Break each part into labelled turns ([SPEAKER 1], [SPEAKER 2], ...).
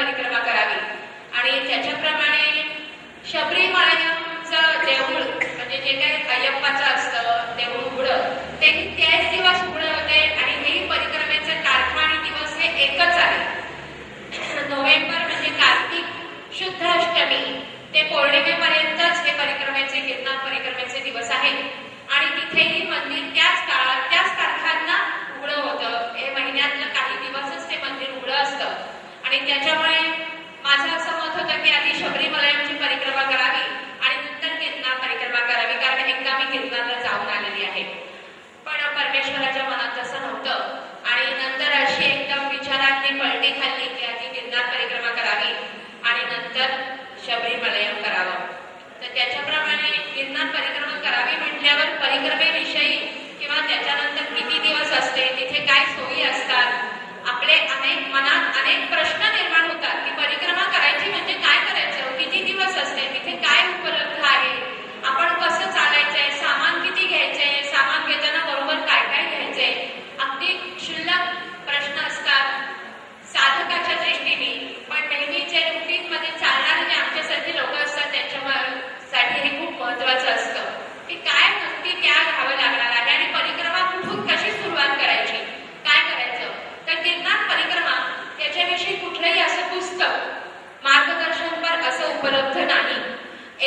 [SPEAKER 1] परिक्रमा करावी आणि त्याच्याप्रमाणे शबरीमलाचं देऊळ म्हणजे जे काही अय्यप्पाचं असतं देऊळ उघडं तेही त्याच दिवस उघडं होते आणि हेही परिक्रमेचे तारखा आणि दिवस हे एकच आहे. नोव्हेंबर म्हणजे कार्तिक शुद्ध अष्टमी ते पौर्णिमेपर्यंतच हे परिक्रमेचे गिरनार परिक्रमेचे दिवस आहेत आणि तिथेही मंदिर त्याच काळात त्याच तारखांना उघडं होतं. हे महिन्यातलं काही दिवसच ते मंदिर उघडं असतं आणि त्याच्यामुळे माझं असं मत होतं की आधी शबरीमलाची परिक्रमा करावी आणि नंतर गिरनार परिक्रमा करावी, कारण एकदा मी गिरनारला जाऊन आलेली आहे. पण परमेश्वराच्या मनात तसं नव्हतं आणि नंतर अशी एकदम विचारात मी पलटी खाल्ली की आधी गिरनार परिक्रमा करावी आणि नंतर शबरीमलयम करावं. तर त्याच्याप्रमाणे गिरनार परिक्रमा करावी म्हटल्यावर परिक्रमेविषयी किंवा त्याच्यानंतर किती दिवस असते, तिथे काय सोयी असतात, आपले मनात अनेक प्रश्न निर्माण होतात की परिक्रमा करायची म्हणजे काय करायचं, किती दिवस असते, तिथे काय उपलब्ध आहे, आपण कसं चालायचंय, सामान किती घ्यायचंय, सामान घेताना बरोबर काय काय घ्यायचंय, अगदी क्षुल्लक प्रश्न असतात साधकाच्या दृष्टीने. पण नेहमीचे रुटीन मध्ये चालणारे जे आमच्यासारखे लोक असतात त्यांच्यासाठी हे खूप महत्वाचं असतं की काय नक्की क्या घ्यावं लागणार आहे आणि परिक्रमा कुठून कशी सुरुवात करायची, काय करायचं. तर गिरनार परिक्रमा त्याच्याविषयी कुठलंही असं पुस्तक मार्गदर्शनपर असं उपलब्ध नाही.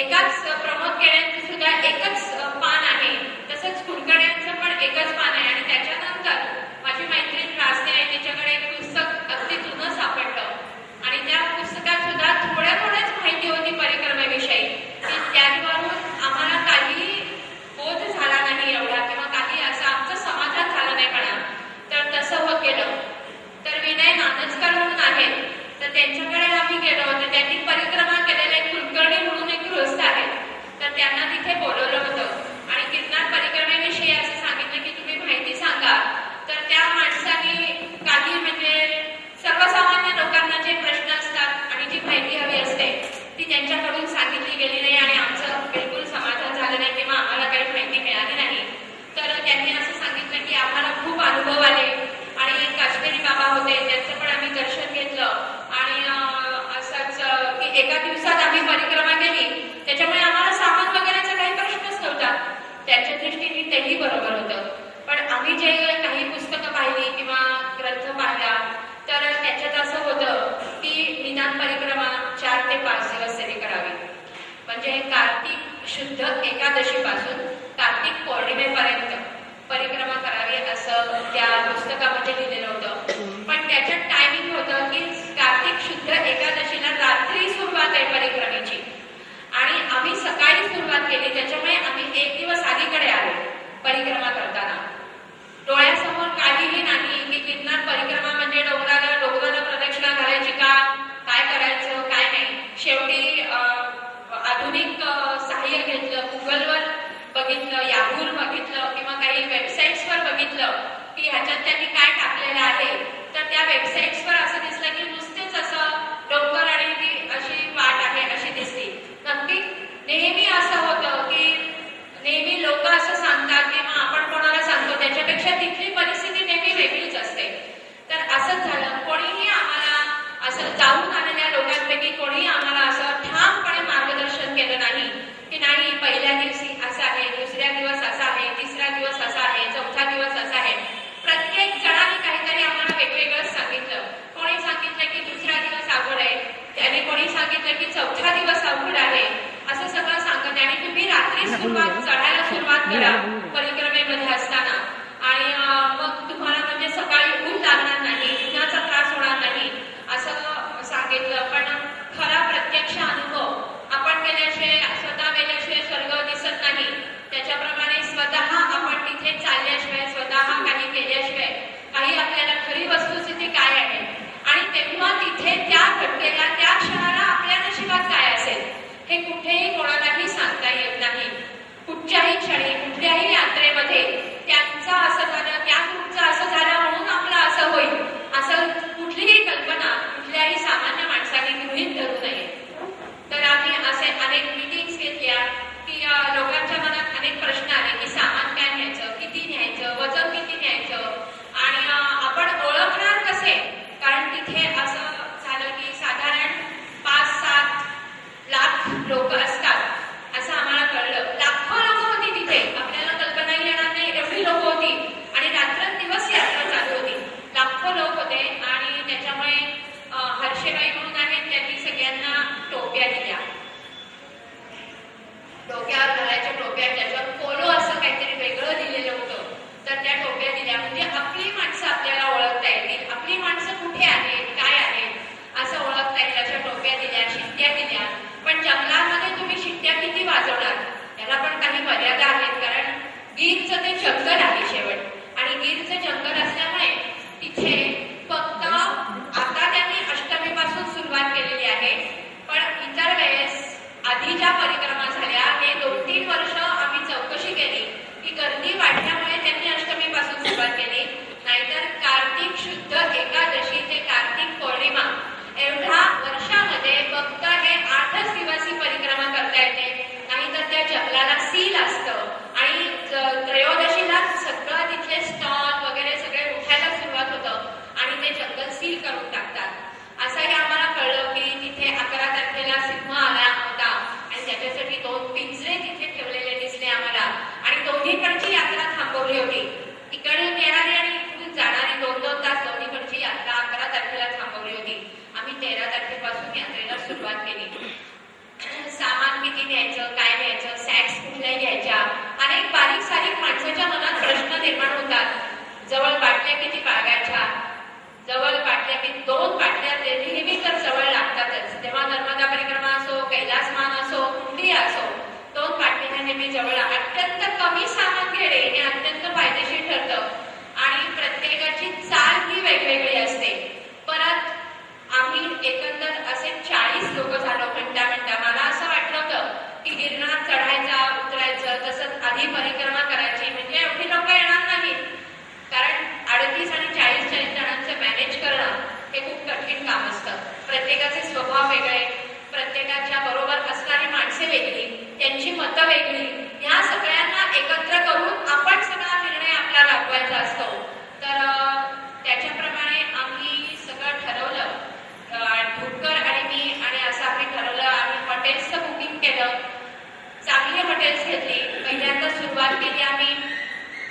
[SPEAKER 1] एकाच प्रमोद केळ्यांचं सुद्धा एकच पान आहे, तसंच कुलकर्ण्यांचं पण एकच पान आहे आणि त्याच्यानंतर माझी मैत्रीण रास्ते आहे तिच्याकडे एक पुस्तक अगदी जुनं सापडलं आणि त्या पुस्तकात सुद्धा थोड्याच माहिती होती परिक्रमेविषयी की त्यावरून आम्हाला काही बोध झाला नाही एवढा किंवा काही असं आमचं समाधान झालं नाही म्हणा. तर तसं होत गेलं. तर विनय नानजकर म्हणून आहेत तर त्यांच्याकडे आम्ही गेलो होतो. त्यांनी परिक्रमा केलेले कुलकर्णी म्हणून एक गृहस्थ आहेत तर त्यांना तिथे बोलवलं होतं आणि गिरनार परिक्रमेविषयी असं सांगितलं की तुम्ही माहिती सांगा. तर त्या माणसाने काही म्हणजे सर्वसामान्य लोकांना जे प्रश्न असतात आणि जी माहिती हवी असते ती त्यांच्याकडून सांगितली गेली नाही आणि आमचं बिलकुल समाधान झालं नाही किंवा आम्हाला काही माहिती मिळाली नाही. तर त्यांनी असं सांगितलं की आम्हाला खूप अनुभव आले आणि काश्मीरी बाबा होते त्यांचं पण आम्ही दर्शन घेतलं आणि असंच की एका दिवसात आम्ही परिक्रमा केली त्याच्यामुळे आम्हाला सामान वगैरेचा काही प्रश्नच नव्हता. त्यांच्या दृष्टीने तेही बरोबर होतं. पण आम्ही जे काही पुस्तकं पाहिली किंवा ग्रंथ पाहिला तर त्याच्यात असं होतं की निदान परिक्रमा 4 ते 5 दिवस तरी करावी. म्हणजे कार्तिक शुद्ध एकादशीपासून कार्तिक पौर्णिमेपर्यंत परिक्रमा करावी असं त्या पुस्तकामध्ये लिहिलेलं होतं. पण त्याच्यात टायमिंग होतं की कार्तिक शुद्ध एकादशीला रात्री सुरुवात आहे परिक्रमेची आणि आम्ही सकाळी सुरुवात केली त्याच्यामुळे आम्ही 1 दिवस आधीकडे आलो परिक्रमा करताना. डोळ्यासमोर काहीही नाही की गिरनार परिक्रमा म्हणजे डोंगराला प्रदक्षिणा घालायची का, काय करायचं काय नाही. शेवटी आधुनिक सहाय्य घेतलं, गुगलवर बघितलं, याहूवर बघितलं किंवा काही वेबसाईट्सवर बघितलं की ह्याच्यात त्यांनी काय टाकलेलं आहे. तर त्या वेबसाईट्सवर असं दिसलं की नुसतेच असं डोंगर आणि ती अशी वाट आहे अशी दिसली. नक्की नेहमी असं होतं की नेहमी लोक असं सांगतात किंवा आपण कोणाला सांगतो त्याच्यापेक्षा तिथली परिस्थिती नेहमी वेगळीच असते. तर असंच झालं. कोणीही आम्हाला असं जाऊन आलेल्या लोकांपैकी कोणीही आम्हाला असं ठामपणे मार्गदर्शन केलं नाही की नाही पहिल्या दिवशी असं आहे, दुसऱ्या दिवस असा आहे, तिसरा दिवस असा आहे, चौथा दिवस असा आहे. प्रत्येक जणांनी काहीतरी आम्हाला वेगवेगळंच सांगितलं. कोणी सांगितलं की दुसरा दिवस अवघड आहे, त्याने कोणी सांगितलं की चौथा दिवस अवघड आहे, असं सगळं सांगत आणि तुम्ही रात्री चढायला सुरुवात करा परिक्रमेमध्ये असताना आणि मग तुम्हाला म्हणजे सकाळी ऊन लागणार नाही, उन्हाचा त्रास होणार नाही असं सांगितलं. पण खरा प्रत्यक्ष अनुभव आपण केल्याशिवाय स्वतः गेल्याशिवाय स्वर्ग दिसत नाही. त्याच्याप्रमाणे स्वतः आपण तिथे चालल्याशिवाय स्वतः काही केल्याशिवाय काही आपल्याला खरी वस्तुस्थिती काय आहे आणि तेव्हा तिथे त्या घटनेला त्या क्षणाला आपल्या नशिबात काय असेल हे कुठेही कोणालाही सांगता येत नाही. कुठच्याही क्षणी कुठल्याही यात्रेमध्ये त्यांचं असं झालं त्या ग्रुपचं असं झालं म्हणून आपलं असं होईल असं कुठलीही कल्पना कुठल्याही सामान्य माणसाने गृहीत धरू नये. तर आम्ही असे अनेक मीटिंग्स घेतल्या की लोकांच्या मनात अनेक प्रश्न आले की सामान काय न्यायचं, किती न्यायचं, वजन किती न्यायचं आणि आपण ओळखणार कसे. कारण तिथे असं झालं की साधारण न्यायचं, काय न्यायचं, सॅक्स कुठल्या घ्यायच्या, अनेक बारीक सारीक माणसाच्या मनात प्रश्न निर्माण होतात. जवळ बाटल्या किती बाळगायच्या, जवळ बाटल्या किती, 2 बाटल्या नेहमी तर जवळ लागतातच. तेव्हा नर्मदा परिक्रमा असो, कैलास मान असो, कुठलीही असो, 2 बाटल्या नेहमी जवळ. अत्यंत कमी सामान घेणे हे अत्यंत फायदेशीर ठरतं आणि प्रत्येकाची चाल ही वेगवेगळी असते. परत आम्ही एकंदर असे 40 लोक झालो. म्हणता मला असं वाटलं होतं की गिरनार चढायचा, उतरायचं, तसंच आधी परिक्रमा करायची, म्हणजे एवढी लोक येणार नाहीत. कारण 38 आणि 40 जणांचं मॅनेज करणं हे खूप कठीण काम असतं. प्रत्येकाचे स्वभाव वेगळे, प्रत्येकाच्या बरोबर असणारी माणसे वेगळी, त्यांची मतं वेगळी. ह्या सगळ्यांना एकत्र करून आपण सगळा निर्णय आपला राबवायचा असतो. तर त्याच्याप्रमाणे आम्ही सगळं ठरवलं. भुटकर आणि मी आणि असं आम्ही ठरवलं. आम्ही हॉटेल्सचं बुकिंग केलं, चांगली हॉटेल्स घेतली. पहिल्यांदा सुरुवात केली आम्ही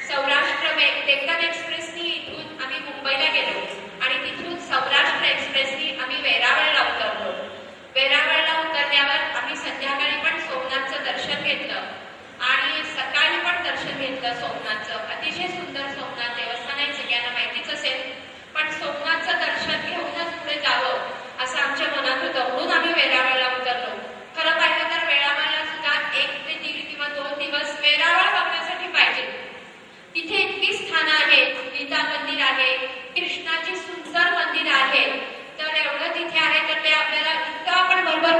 [SPEAKER 1] सौराष्ट्र डेक्कन एक्सप्रेसनी. इथून आम्ही मुंबईला गेलो आणि तिथून सौराष्ट्र एक्सप्रेसनी आम्ही वेरावळला उतरलो. वेरावळला उतरल्यावर आम्ही संध्याकाळी पण सोमनाथचं दर्शन घेतलं आणि सकाळी पण दर्शन घेतलं सोमनाथचं. अतिशय सुंदर सोमनाथ देवस्थान आहे, सगळ्यांना माहितीच असेल. पण सोमनाथचं दर्शन घेऊनच पुढे जावं असं आमच्या मनात होतं, म्हणून आम्ही वेरावळला उतरलो. खरं पाहिलं तर वेरावळला सुद्धा 1 ते 1.5 किंवा 2 दिवस वेरावळ बघण्यासाठी पाहिजे. तिथे इतकी स्थानं आहेत, गीता मंदिर आहे, कृष्णाची सुंदर मंदिर आहे. तर एवढं तिथे आहे तर ते आपल्याला इतकं आपण बरोबर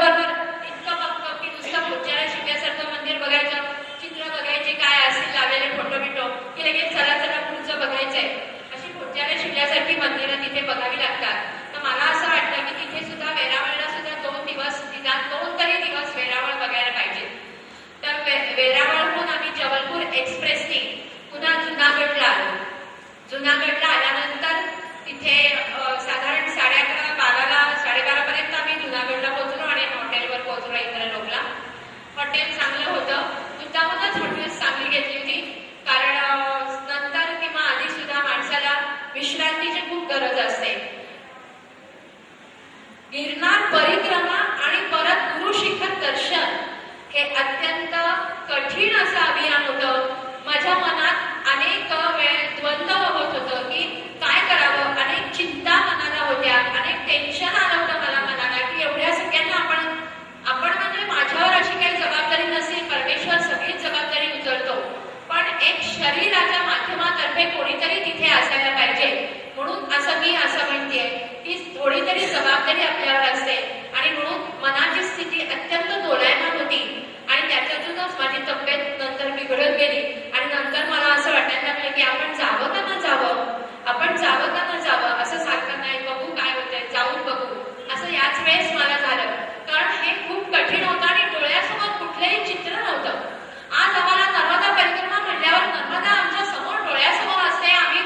[SPEAKER 1] इतकं बघतो की नुसतं पुजाऱ्या शिकल्यासारखं मंदिर बघायचं, चित्र बघायचे, काय असतील लावलेले फोटो बिटो की लगेच चला पुढचं बघायचंय. अशी पुजाऱ्या शिकल्यासारखी मंदिरं तिथे बघावी लागतात. तर मला असं वाटतं की तिथे सुद्धा वेरावळला सुद्धा 2 दिवस, निदान 2 तरी दिवस वेरावळ बघायला पाहिजे. तर वेरावळहून आम्ही जबलपूर एक्सप्रेसनी पुन्हा जुनागडला आलो. जुनागडला आल्यानंतर तिथे साधारण 11:30 पर्यंत आम्ही जुनागडला पोहोचलो आणि हॉटेलवर पोहोचलो इंद्रलोकला. हॉटेल चांगलं होतं, मुद्दामूनच हॉटेल्स चांगली घेतली होती. कारण नंतर किंवा आधी सुद्धा माणसाला विश्रांतीची खूप गरज असते. गिरनार परिक्रमा आणि परत गुरु शिखर दर्शन हे अत्यंत कठीण असं अभियान होतं. माझ्या मनात अनेक वेळ द्वंद्व होत होतं की काय करावं. अनेक चिंता मनाला होत्या, अनेक टेन्शन आलं होतं मला मनाला की एवढ्या सगळ्यांना आपण म्हणजे माझ्यावर अशी काही जबाबदारी नसेल, परमेश्वर सगळीच जबाबदारी उचलतो. पण एक शरीराच्या माध्यमातर्फे कोणीतरी तिथे असायला पाहिजे. म्हणून मी असं म्हणतेय की थोडी तरी जबाबदारी आपल्यावर असते आणि म्हणून मनाची स्थिती अत्यंत दोलायमान होती आणि त्याच्यातूनच माझी तब्येत नंतर बिघडत गेली. आणि नंतर मला असं वाटायला लागलं की आपण जावं का न जावं असं सारखं नाही, बघू काय होतंय, जाऊन बघू असं याच वेळेस मला झालं. कारण हे खूप कठीण होतं आणि डोळ्यासमोर कुठलंही चित्र नव्हतं. आज आम्हाला नर्मदा परिक्रमा म्हणल्यावर नर्मदा आमच्या समोर डोळ्यासमोर असते. आम्ही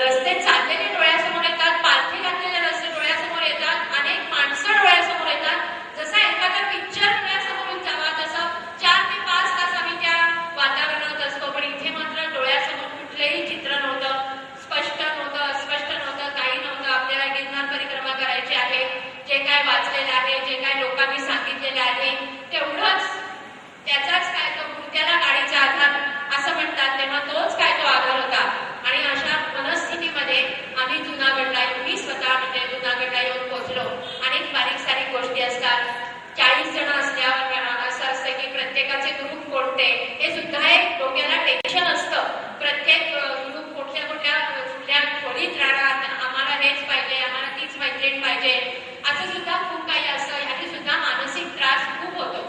[SPEAKER 1] रस्ते चाललेले डोळ्यासमोर येतात, पालथी घातलेले रस्ते डोळ्यासमोर येतात, अनेक माणसं डोळ्यासमोर येतात. जसा एखादा पिक्चर डोळ्यासमोर जावा तसं 4 ते 5 तास आम्ही त्या वातावरणात असतो. पण इथे मात्र डोळ्यासमोर कुठलंही चित्र नव्हतं, स्पष्ट नव्हतं, अस्पष्ट नव्हतं, काही नव्हतं. आपल्याला गिरनार परिक्रमा करायची आहे, जे काय वाचलेलं आहे, जे काय लोकांनी सांगितलेलं आहे तेवढंच, त्याचाच काय तो मुर्त्याला गाडीचा आधार असं म्हणतात, तेव्हा तोच काय तो आधार होता. आणि अशा मनस्थितीमध्ये आम्ही जुनागडला येऊन, मी स्वतः म्हणजे जुनागडला येऊन पोहोचलो. अनेक बारीक सारीक गोष्टी असतात. 40 जण असल्यावर असं असतं की प्रत्येकाचे ग्रुप कोणते हे सुद्धा एक डोक्याला टेन्शन असतं. प्रत्येक ग्रुप कुठल्या खोलीत राहणार, आम्हाला हेच पाहिजे, आम्हाला तीच मैत्रीण पाहिजे, असं सुद्धा खूप काही असतं. ह्याची सुद्धा मानसिक त्रास खूप होतो.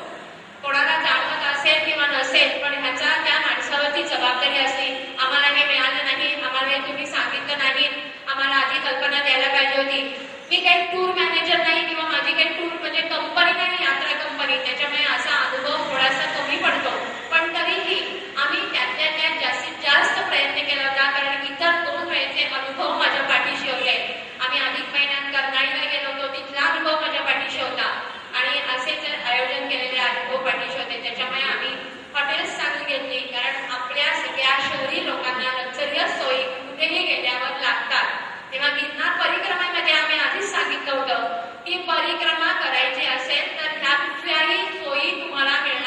[SPEAKER 1] कोणाला जाणवत असेल किंवा नसेल, पण ह्याचा त्या माणसावरती जबाबदारी असते. आम्हाला हे मिळालं नाही, आम्हाला हे तुम्ही सांगितलं नाही, आम्हाला आधी कल्पना द्यायला पाहिजे होती. मी काही टूर मॅनेजर नाही किंवा माझी काही टूर म्हणजे कंपनी नाही, यात्रा कंपनी, त्याच्यामुळे असा अनुभव थोडासा कमी पडतो. पण तरीही आम्ही त्यातल्या त्यात जास्तीत जास्त प्रयत्न केला होता. कारण इतर 2 वेळेचे अनुभव माझ्या पाठीशी होते. आम्ही अधिक महिन्यात कर्नाळीला गेलो होतो, तिथला अनुभव माझ्या पाठीशी होता आणि असेच आयोजन केलेले अनुभव पाठीशी होते. त्याच्यामुळे आम्ही हॉटेल्स चांगली घेतली. कारण आपल्या सगळ्या शहरी लोकांना लक्झरियस सोयी कुठेही गेल्यावर लागतात. तेव्हा गिरनार परिक्रमेमध्ये आम्ही आधीच सांगितलं होतं की परिक्रमा करायची असेल तर ह्या कुठल्याही सोयी तुम्हाला मिळणार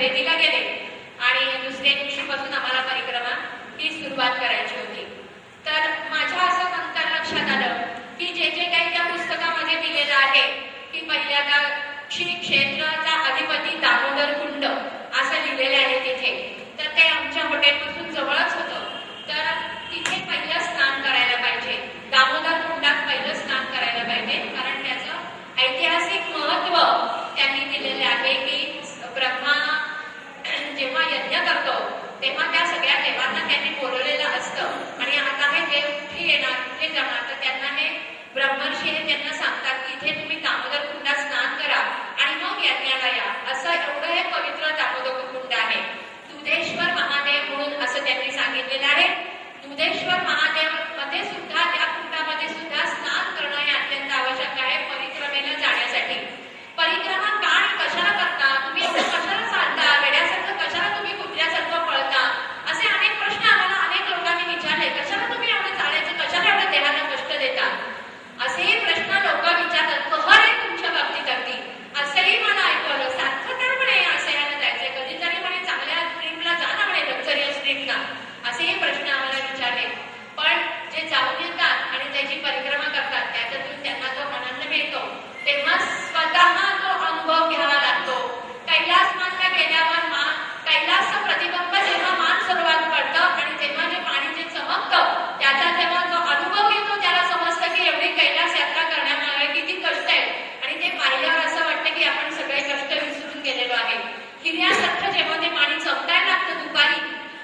[SPEAKER 1] खरेदीला गेले आणि दुसऱ्या दिवशीपासून आम्हाला परिक्रमा ही सुरुवात करायची होती. तर माझ्या असं नंतर लक्षात आलं की जे जे काही त्या पुस्तकामध्ये दिलेलं आहे की पहिल्यांदा श्री क्षेत्राचा अधिपती दामोदर कुंड असं लिहिलेलं आहे तिथे. तर ते आमच्या हॉटेलपासून जवळच होतं. तर तिथे पहिलं स्नान करायला पाहिजे, दामोदर कुंडात पहिलं स्नान करायला पाहिजे, कारण त्याचं ऐतिहासिक महत्व त्यांनी दिलेले आहे की ब्रह्मा जेव्हा यज्ञ करतो तेव्हा त्या सगळ्या देवांना त्यांनी बोलवलेलं असतं आणि आता हे देव कुठे येणार कुठे जाणार, तर त्यांना हे ब्रह्मर्षी हे त्यांना सांगतात की इथे तुम्ही दामोदर कुंडात स्नान करा आणि मग यज्ञाला या. असं एवढं हे पवित्र दामोदर कुंड आहे. दुधेश्वर महादेव म्हणून असं त्यांनी सांगितलेलं आहे. दुधेश्वर महादेव मध्ये सुद्धा त्या कुंडामध्ये सुद्धा स्नान करणं हे अत्यंत आवश्यक आहे परिक्रमेला जाण्यासाठी. परिक्रमा का आणि कशाला करता, तुम्ही एवढं कशाला चालता, वेड्यासारखं कशाला तुम्ही कुत्र्यासारखं पळता, असे अनेक प्रश्न आम्हाला अनेक लोकांनी विचारले. कशाला तुम्ही एवढं चालायचं, कशाला एवढं देहाला कष्ट देता, असेही प्रश्न लोक विचारतात. कहर आहे तुमच्या बाबतीत अगदी. असंही मला ऐकवलं, सारखं तर म्हणे असह्याला जायचंय, कधीतरी म्हणे चांगल्या ट्रिपला जा ना म्हणे, लक्झरियस ट्रिपला, असेही प्रश्न आम्हाला विचारले. पण जे जाऊन येतात आणि त्याची परिक्रमा करतात त्याच्यातून त्यांना जो आनंद मिळतो तेव्हा स्वतः जो अनुभव घ्यावा लागतो. कैलास मानला गेल्यावर कैलास प्रतिबिंब जेव्हा मान सरोवरात पडतं आणि तेव्हा जे पाणी जे चमकतं त्याचा जेव्हा जो अनुभव येतो त्याला समजतं की एवढी कैलास यात्रा करण्यामागे किती कष्ट आहेत आणि ते पाहिल्यावर असं वाटतं की आपण सगळे कष्ट विसरून गेलेलो आहे. हिऱ्यासारखं जेव्हा ते पाणी चमकायला लागतं दुपारी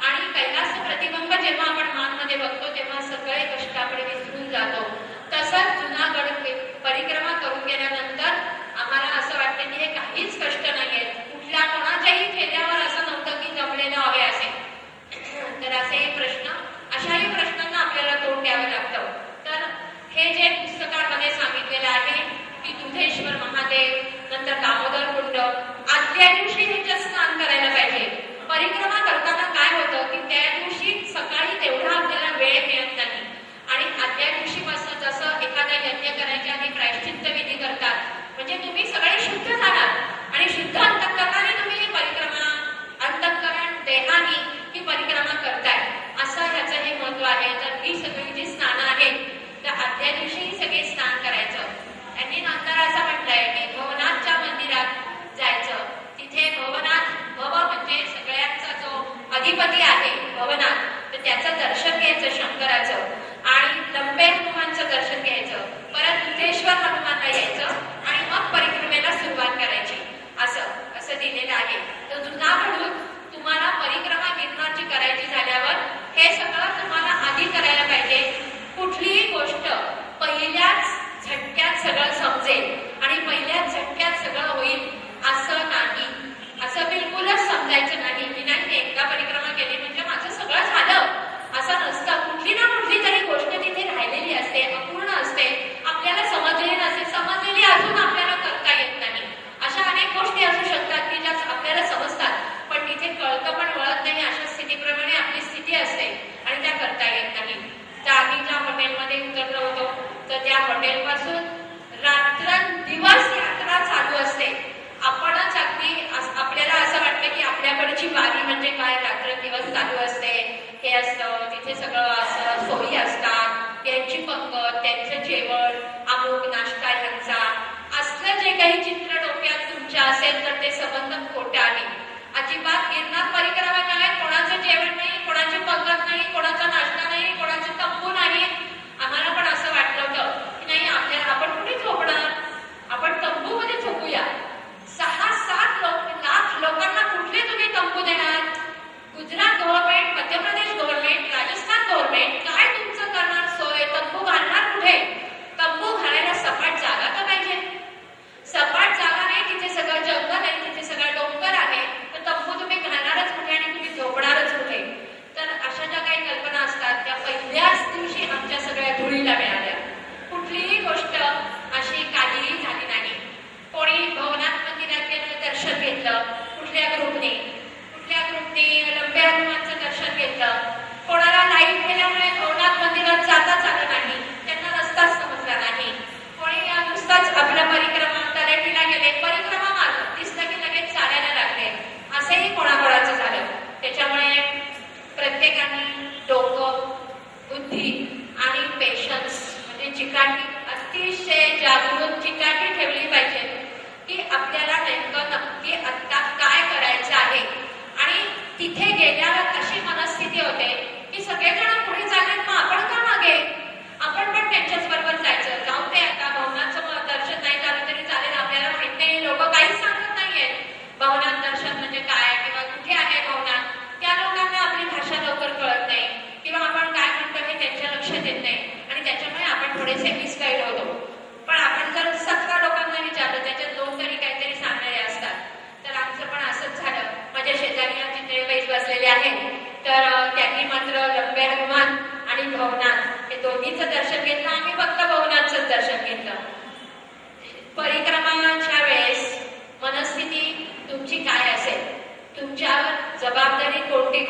[SPEAKER 1] आणि कैलास प्रतिबिंब जेव्हा आपण मानमध्ये बघतो तेव्हा सगळे कष्ट आपण विसरून जातो. तसंच जुनागड परिक्रमा करून गेल्यानंतर आम्हाला असं वाटतं की हे काहीच कष्ट नाहीये. कुठल्या कोणाच्याही चेहऱ्यावर असं नव्हतं की जमलेलं आहे असे. तर असेही प्रश्न, अशाही प्रश्नांना आपल्याला तोंड द्यावं लागतं. तर हे जे पुस्तकामध्ये सांगितलेलं आहे की दुधेश्वर महादेव, नंतर दामोदर कुंड, आदल्या दिवशी ह्याच्यात स्नान करायला पाहिजे. परिक्रमा करताना काय होतं की त्या दिवशी सकाळी तेवढा आपल्याला वेळ मिळत नाही आणि आदल्या दिवशीपासून जसं एखादा यज्ञ करायच्या आधी प्रायश्चित्त विधी करतात, म्हणजे तुम्ही सगळे शुद्ध झालात आणि शुद्ध अंतःकरणाने तुम्ही ही परिक्रमा, अंतःकरण देहानी ही परिक्रमा करताय, असं ह्याचं हे महत्व आहे. तर ही सगळी जी स्नानं आहेत तर आदल्या दिवशी ही सगळे स्नान करायचं. त्यांनी नंतर असं म्हटलंय की भवनाथच्या मंदिरात जायचं. तिथे भवनाथ, भव म्हणजे सगळ्यांचा जो अधिपती आहे भवनाथ, तर त्याचं दर्शन घ्यायचं शंकराचं आणि लंबे हनुमानचं दर्शन घ्यायचं. परत दुधेश्वर हनुमानला यायचं आणि मग परिक्रमेला सुरुवात करायची. असं दिलेलं आहे. तर जुनागडून तुम्हाला परिक्रमा गिरनारची करायची झाल्यावर हे सगळं तुम्हाला आधी करायला पाहिजे. कुठलीही गोष्ट पहिल्याच झटक्यात सगळं समजेल आणि पहिल्याच झटक्यात सगळं होईल असं नाही. असं बिलकुलच समजायचं नाही की नाही एकदा परिक्रमा केली म्हणजे माझं सगळं झालं, असं नसतं. कुठली ना कुठली तरी गोष्ट तिथे राहिलेली असते, अपूर्ण असते, आपल्याला समजलेली नसते, समजलेली अजून आपल्याला करता येत नाही. अशा अनेक गोष्टी असू शकतात की ज्या आपल्याला समजतात पण तिथे कळतं पण वळत नाही. अशा स्थितीप्रमाणे आपली स्थिती असते आणि त्या करता येत नाही. तर आम्ही ज्या हॉटेलमध्ये उतरलो होतो तर त्या हॉटेलपासून रात्रंदिवस यात्रा चालू असते. आपणच अगदी आपल्याला असं वाटतं की आपल्याकडची वारी म्हणजे काय, रात्रंदिवस चालू असते, हे असतं तिथे सगळं असं सोयी असतात, त्यांची पंगत, त्यांचं जेवण, अमुक नाश्ता ह्यांचा, असलं जे काही चित्र डोक्यात तुमच्या असेल तर ते संबंध खोटं आहे. अजिबात गिरनार परिक्रमा काय, कोणाचं जेवण नाही, कोणाची पंगत नाही, कोणाचा नाश्ता नाही, कोणाचे तंबू नाही. आम्हाला पण असं वाटलं होतं की नाही आपल्याला, आपण कुठे झोपणार, आपण तंबूमध्ये झोपूया. 6-7 लाख लोकांना कुठले तुम्ही तंबू देणार? Gujarat government, Madhya Pradesh government, Rajasthan government काय तुमचं करणार सोय? तंबू घालणार कुठे? तंबू घालायला सपाट जागा तर पाहिजे. सपाट जागा नाही, तिथे सगळं जंगल आहे, तिथे सगळं डोंगर आहे, तर तंबू तुम्ही घालणारच कुठे आणि तुम्ही झोपणारच कुठे? तर अशा ज्या काही कल्पना असतात त्या पहिल्या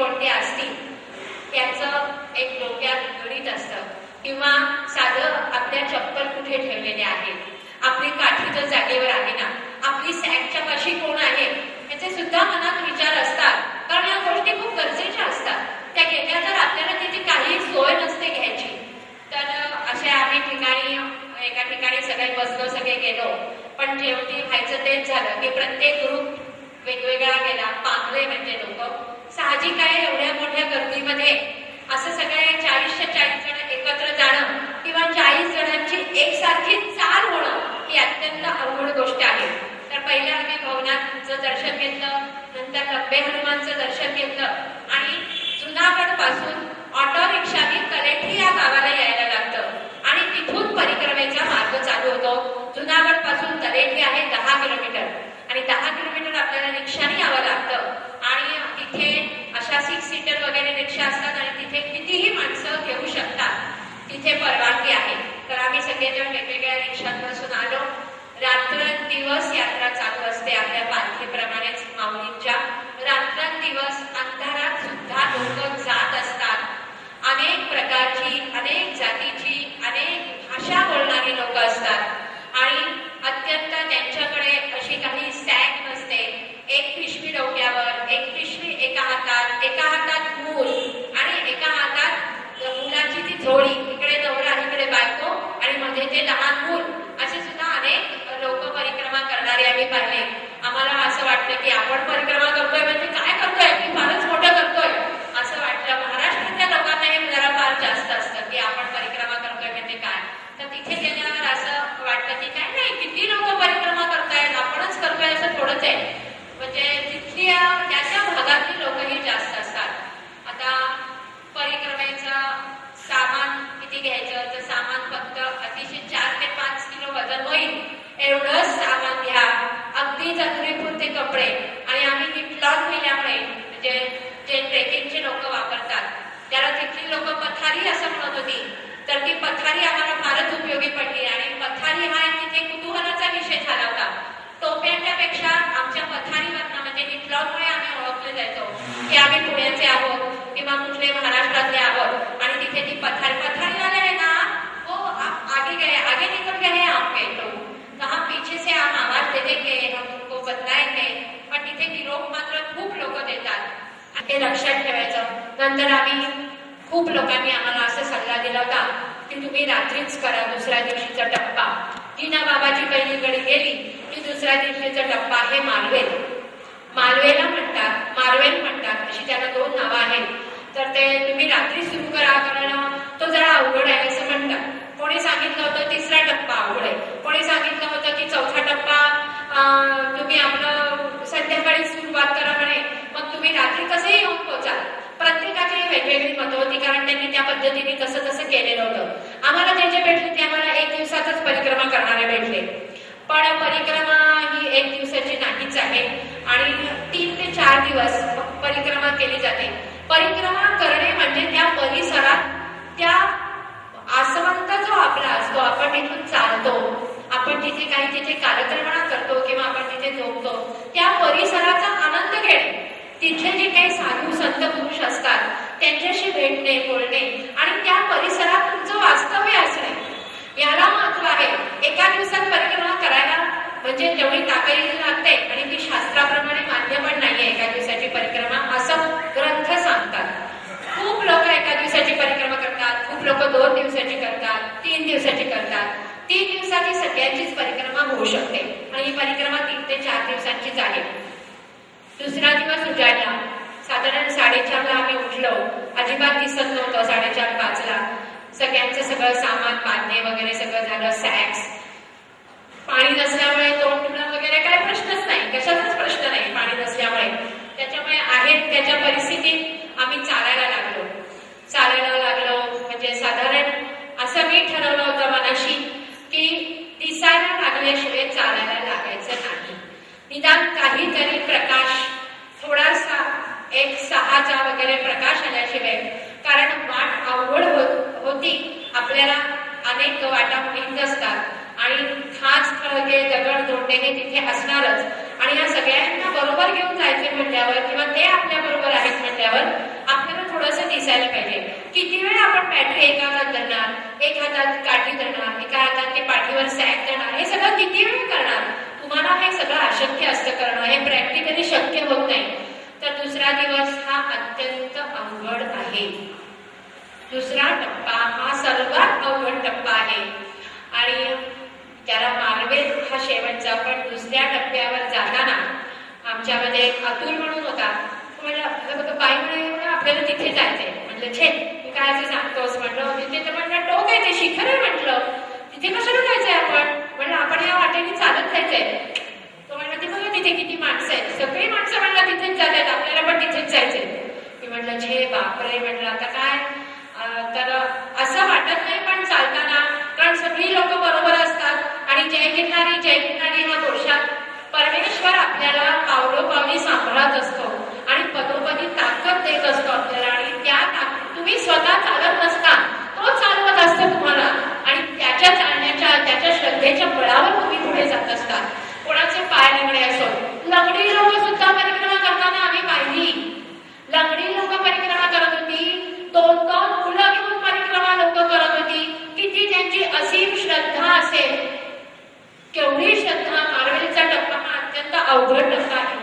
[SPEAKER 1] कोणते असतील त्याचं एक डोक्यात गणित असतं, किंवा साधं आपल्या चप्पल कुठे ठेवलेले आहेत, आपली काठी तर जागेवर आहे ना, आपली सॅकच्या पाशी कोण आहे, याचे सुद्धा मनात विचार असतात. कारण या गोष्टी खूप गरजेच्या असतात. त्या गेल्या तर आपल्याला तिथे काही सोय नसते घ्यायची. तर अशा आम्ही ठिकाणी एका ठिकाणी सगळे बसलो, सगळे गेलो. पण जेवढी व्हायचं तेच झालं की प्रत्येक ग्रुप वेगवेगळा गेला, पांगले म्हणजे लोक. साहजिक आहे एवढ्या मोठ्या गर्दीमध्ये असं सगळे 40-40 जण एकत्र जाणं किंवा 40 जणांची एकसारखी चाल होणं ही अत्यंत अवघड गोष्ट आहे. तर पहिलं आम्ही भवनाथचं दर्शन घेतलं, नंतर लंबे हनुमानचं दर्शन घेतलं आणि जुनागड पासून ऑटो रिक्षाने कलेठी या गावाला यायला लागतं आणि तिथून परिक्रमेचा मार्ग चालू होतो. जुनागड पासून तलेठी आहे 10 किलोमीटर आणि 10 किलोमीटर आपल्याला रिक्षाने यावं लागतं. आणि तिथे अशा 6 सीटर वगैरे रिक्षा असतात आणि तिथे कितीही माणसं घेऊ शकतात, तिथे परवानगी आहे. तर आम्ही सगळेजण वेगवेगळ्या रिक्षात बसून आलो. रात्रंदिवस यात्रा चालू असते आपल्या पालखीप्रमाणेच माऊलींच्या. रात्रंदिवस अंधारात सुद्धा लोक जात असतात. अनेक प्रकारची, अनेक जातीची, अनेक भाषा बोलणारी लोक असतात आणि अत्यंत त्यांच्याकडे अशी काही सॅक नसते. एक पिशवी डोक्यावर, एक पिशवी एका हातात मूल आणि एका हातात मुलाची ती झोळी, इकडे नवरा इकडे बायको आणि मध्ये ते लहान मूल. असे सुद्धा अनेक लोक परिक्रमा करणारे आम्ही पाहिले. आम्हाला असं वाटलं की आपण परिक्रमा करतोय म्हणजे काय करतोय, की फारच मोठं करतोय असं वाटलं. महाराष्ट्रातल्या लोकांना हे जरा फार जास्त असतं की आपण परिक्रमा करतोय म्हणजे काय. तर तिथे गेल्यावर असं वाटलं की काय नाही, किती लोक परिक्रमा करतायत, आपणच करतोय असं थोडंच आहे. म्हणजे तिथल्या त्या भागातली लोकही जास्त असतात. आता परिक्रमेचं सामान किती घ्यायचं, तर सामान फक्त अतिशय 4 ते 5 किलो वजन होईल एवढंच सामान घ्या. अगदी जरुरीपुरते कपडे. आणि आम्ही ही क्लॉथ नेल्यामुळे, म्हणजे जे ट्रेकिंगचे लोक वापरतात त्याला तिथली लोक पथारी असं म्हणत होती, तर ती पथारी आम्हाला फारच उपयोगी पडली. आणि पथारी हा तिथे कुतूहलाचा विषय झाला होता. टोप्यांच्या पेक्षा आमच्या पथारीवरनं, म्हणजे निक्लॉनमुळे आम्ही ओळखले जायचो की आम्ही पुण्याचे आहोत किंवा कुठले महाराष्ट्रातले आहोत. आणि तिथे ती पथारी वाले आहे ना, वो आप आगे निकल गए हैं आपके लोग, कहा पीछे से हम आवाज दे देंगे, हम उनको बदलाएंगे. पण तिथे निरोप मात्र खूप लोक देतात, ते लक्षात ठेवायचं. नंतर आम्ही खूप लोकांनी आम्हाला असा सल्ला दिला होता की तुम्ही रात्रीच करा दुसऱ्या दिवशीचा टप्पा. जिना बाबाची पहिली गडी गेली की दुसऱ्या दिवशीचा टप्पा आहे मालवेला म्हणतात, मालवेल म्हणतात, अशी त्याला 2 नावं आहेत. तर ते तुम्ही रात्री सुरू करा, कारण तो जरा अवघड आहे असं म्हणतात. कोणी सांगितलं होतं 3रा टप्पा अवघड आहे, कोणी सांगितलं होतं की 4था टप्पा तुम्ही आपलं संध्याकाळी सुरुवात करा म्हणे, मग तुम्ही रात्री कसंही येऊन पोहोचाल. प्रत्येकाची वेगवेगळी मतं होती, कारण त्यांनी त्या पद्धतीने तसं केलेलं होतं. आम्हाला जे जे भेटले ते आम्हाला 1 दिवसातच परिक्रमा करणारे भेटले. पण परिक्रमा ही 1 दिवसाची नाहीच आहे आणि 3 ते 4 दिवस परिक्रमा केली जाते. परिक्रमा करणे म्हणजे त्या परिसरात, त्या आसवंत जो आपला असतो, आपण तिथून चालतो, आपण तिथे काही तिथे कार्यक्रमणा करतो किंवा आपण तिथे झोपतो, त्या परिसराचा आनंद घेणे. तिथे जे काही साधू संत पुरुष असतात त्यांच्याशी भेटणे, बोलणे आणि त्या परिसरात तुमचं वास्तव्य असणे, याला महत्व आहे. एका दिवसात परिक्रमा करायला म्हणजे जेवढी ताकद लागते आणि ती शास्त्राप्रमाणे मान्य पण नाहीये एका दिवसाची परिक्रमा, असं ग्रंथ सांगतात. खूप लोक एका दिवसाची परिक्रमा करतात, खूप लोक 2 दिवसाची करतात, 3 दिवसाची करतात. 3 दिवसाची सगळ्यांचीच परिक्रमा होऊ शकते आणि ही परिक्रमा 3 ते 4 दिवसांचीच आहे. दुसरा दिवस उजाडला, साधारण 4:30ला आम्ही उठलो. अजिबात दिसत नव्हतं 4:30-5ला. सगळ्यांचं सगळं सामान बांधणे वगैरे सगळं झालं. सॅक्स, पाणी नसल्यामुळे तोंड धुणं वगैरे काय प्रश्नच नाही, कशाचाच प्रश्न नाही पाणी नसल्यामुळे. त्याच्यामुळे आहेत त्याच्या परिस्थितीत आम्ही चालायला लागलो. म्हणजे साधारण असं मी ठरवलं होतं मनाशी की दिसायला लागल्याशिवाय चालायला लागायचं नाही. निदान काहीतरी प्रकाश, थोडासा एक 6चा वगैरे प्रकाश आल्याशिवाय, कारण वाट अवघड होती. आपल्याला अनेक वाटा माहीत असतात आणि खास खळगे, दगड, दोंडे हे तिथे असणारच. आणि या सगळ्यांना बरोबर घेऊन जायचे म्हटल्यावर किंवा ते आपल्या बरोबर आहेत म्हटल्यावर आपल्याला थोडंसं दिसायला पाहिजे. किती वेळ आपण बॅटरी एका हातात धरणार, एक हातात काठी धरणार, एका हातात ते पाठीवर सॅक धरणार, हे सगळं किती वेळ करणार? तुम्हाला हे सगळं अशक्य असतं करणं, हे प्रॅक्टिकली शक्य होत नाही. तर दुसरा दिवस हा अत्यंत अवघड आहे. दुसरा टप्पा हा सर्वात अवघड टप्पा आहे आणि त्याला मानवेल हा शेवटचा. पण दुसऱ्या टप्प्यावर जाताना आमच्यामध्ये एक अतुल म्हणून होता. म्हणलं बाई म्हणे आपल्याला तिथे जायचंय. म्हटलं छे तू काय असं सांगतोस? म्हटलं तिथे तर म्हटलं टोक आहे, ते शिखर आहे. म्हटलं तिथे कशाला जायचंय आपण? म्हटलं आपण या वाटेने चालत जायचंय. तो म्हणलं ते बघा तिथे किती माणसं आहेत, सगळी माणसं म्हणलं तिथेच जातात, आपल्याला पण तिथेच जायचंय. मी म्हटलं छे बापरे. म्हटलं आता काय? तर असं वाटत नाही पण चालताना, कारण सगळी लोक बरोबर असतात आणि जय गिरणारी हा घोषात परमेश्वर आपल्याला पावलोपावली सांभाळत असतो आणि पदोपदी ताकद देत असतो आपल्याला. आणि त्या तुम्ही स्वतः चालत नसता, तो चालवत असतो तुम्हाला आणि त्याच्या चालण्याच्या, त्याच्या श्रद्धेच्या बळावर तुम्ही पुढे जात असता. कोणाचे पाय लंगडे असो, लंगडी लोक सुद्धा परिक्रमा करताना आम्ही पाहिली. लंगडी लोक परिक्रमा करत होती, 2-2 मुलं घेऊन परिक्रमा लोक करत होती. किती त्यांची असीम श्रद्धा असेल, केवढी श्रद्धा. मार्वेलचा टप्पा हा अत्यंत अवघड टप्पा आहे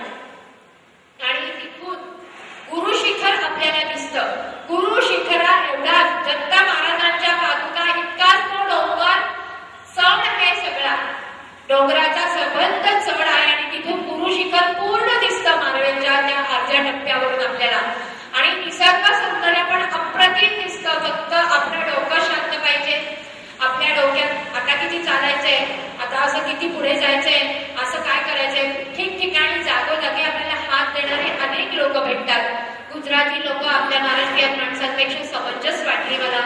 [SPEAKER 1] आणि तिथून गुरु शिखर आपल्याला दिसतं. गुरु शिखरा एवढा दत्ता महाराजांच्या पादुका इतकाच तो डोंगर चढ आहे, सगळा डोंगराचा सबंध चढ आहे आणि तिथून गुरु शिखर पूर्ण दिसतं मार्वेलच्या त्या अर्ध्या टप्प्यावरून आपल्याला. आणि निसर्ग सौंदर्य पण अप्रतिम दिसतं. फक्त आपलं डोकं शांत पाहिजे. आपल्या डोक्यात आता किती चालायचंय, आता असं किती पुढे जायचंय, असं काय करायचंय. ठिकठिकाणी जागोजागी आपल्याला हात देणारे अनेक लोक भेटतात. गुजराती लोक आपल्या महाराष्ट्रीय माणसांपेक्षा समंजस वाटली मला.